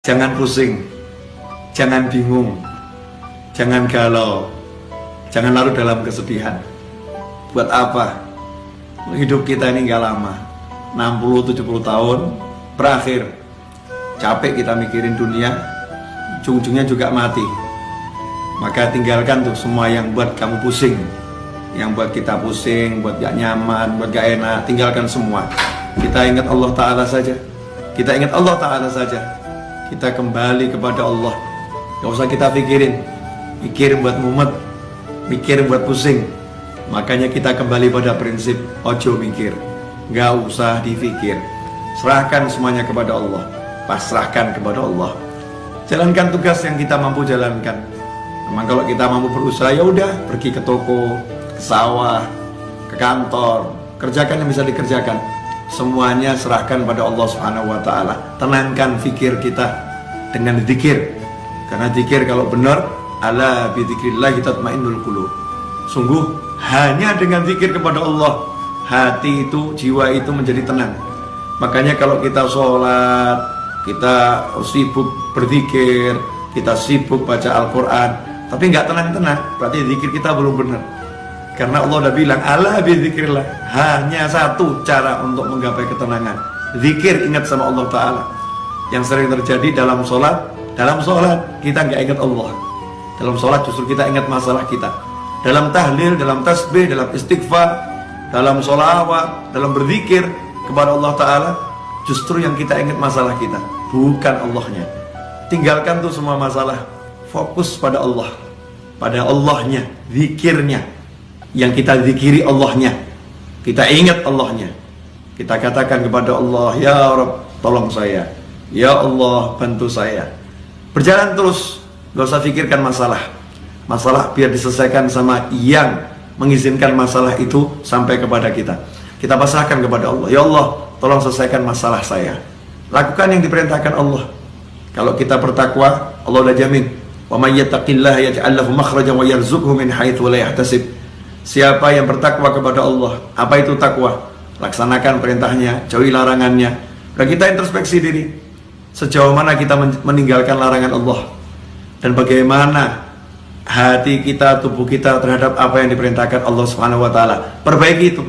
Jangan pusing, jangan bingung, jangan galau, jangan larut dalam kesedihan. Buat apa? Hidup kita ini gak lama, 60-70 tahun berakhir. Capek kita mikirin dunia, ujung-ujungnya juga mati. Maka tinggalkan tuh semua yang buat kamu pusing, yang buat kita pusing, buat gak nyaman, buat gak enak. Tinggalkan semua. Kita ingat Allah Ta'ala saja. Kita ingat Allah Ta'ala saja. Kita kembali kepada Allah. Gak usah kita pikirin, mikir buat mumet, mikir buat pusing. Makanya kita kembali pada prinsip ojo mikir, gak usah dipikir. Serahkan semuanya kepada Allah, pasrahkan kepada Allah. Jalankan tugas yang kita mampu jalankan. Memang kalau kita mampu berusaha, ya udah, pergi ke toko, ke sawah, ke kantor, kerjakan yang bisa dikerjakan. Semuanya serahkan pada Allah Subhanahu wa Ta'ala. Tenangkan fikir kita dengan zikir. Karena zikir kalau benar, ala bi dzikrillah tatmainnul qulub. Sungguh hanya dengan zikir kepada Allah, hati itu, jiwa itu menjadi tenang. Makanya kalau kita sholat, kita sibuk berzikir, kita sibuk baca Al-Quran, tapi nggak tenang-tenang, berarti zikir kita belum benar. Karena Allah udah bilang, ala bi dzikrillah, hanya satu cara untuk menggapai ketenangan, zikir, ingat sama Allah Ta'ala. Yang sering terjadi dalam sholat kita nggak ingat Allah. Dalam sholat justru kita ingat masalah kita. Dalam tahlil, dalam tasbih, dalam istighfar, dalam sholawat, dalam berzikir kepada Allah Ta'ala, justru yang kita ingat masalah kita, bukan Allahnya. Tinggalkan tuh semua masalah, fokus pada Allah, pada Allahnya, zikirnya. Yang kita zikiri Allahnya, kita ingat Allahnya, kita katakan kepada Allah, ya Rabb, tolong saya, ya Allah, bantu saya. Berjalan terus, gak usah pikirkan masalah biar diselesaikan sama yang mengizinkan masalah itu sampai kepada kita. Kita pasrahkan kepada Allah, ya Allah, tolong selesaikan masalah saya. Lakukan yang diperintahkan Allah. Kalau kita bertakwa, Allah udah jamin, wa may yattaqillaha yaj'al lahu makhrajan wa yarzuqhu min haitsu la yahtasib. Siapa yang bertakwa kepada Allah, apa itu takwa? Laksanakan perintahnya, jauhi larangannya. Dan kita introspeksi diri, sejauh mana kita meninggalkan larangan Allah, dan bagaimana hati kita, tubuh kita terhadap apa yang diperintahkan Allah Subhanahu wa Ta'ala. Perbaiki itu.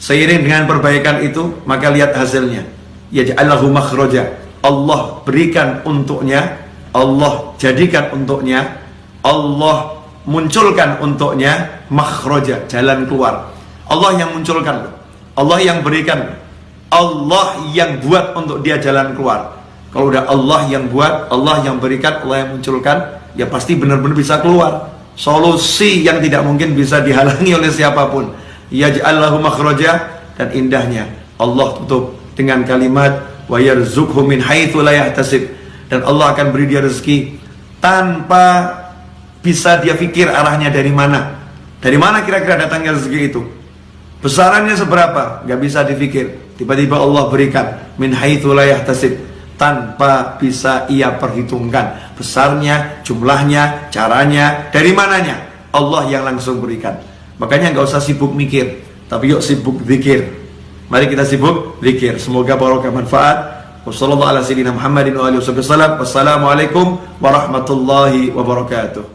Seiring dengan perbaikan itu, maka lihat hasilnya. Yaj'allahu makhraja. Allah berikan untuknya, Allah jadikan untuknya, Allah munculkan untuknya makhraja, jalan keluar. Allah yang munculkan, Allah yang berikan, Allah yang buat untuk dia jalan keluar. Kalau udah Allah yang buat, Allah yang berikan, Allah yang munculkan, ya pasti benar-benar bisa keluar. Solusi yang tidak mungkin bisa dihalangi oleh siapapun. Yaj'allahu makhraja, dan indahnya Allah tutup dengan kalimat wa yarzuqhu min haitsu la yahtasib. Dan Allah akan beri dia rezeki tanpa bisa dia pikir arahnya dari mana. Dari mana kira-kira datangnya rezeki itu? Besarannya seberapa? Gak bisa dipikir. Tiba-tiba Allah berikan min haitsu la yahtasib, tanpa bisa ia perhitungkan besarnya, jumlahnya, caranya, dari mananya. Allah yang langsung berikan. Makanya gak usah sibuk mikir, tapi yuk sibuk zikir. Mari kita sibuk zikir. Semoga barokah manfaat. Wassalamualaikum warahmatullahi wabarakatuh.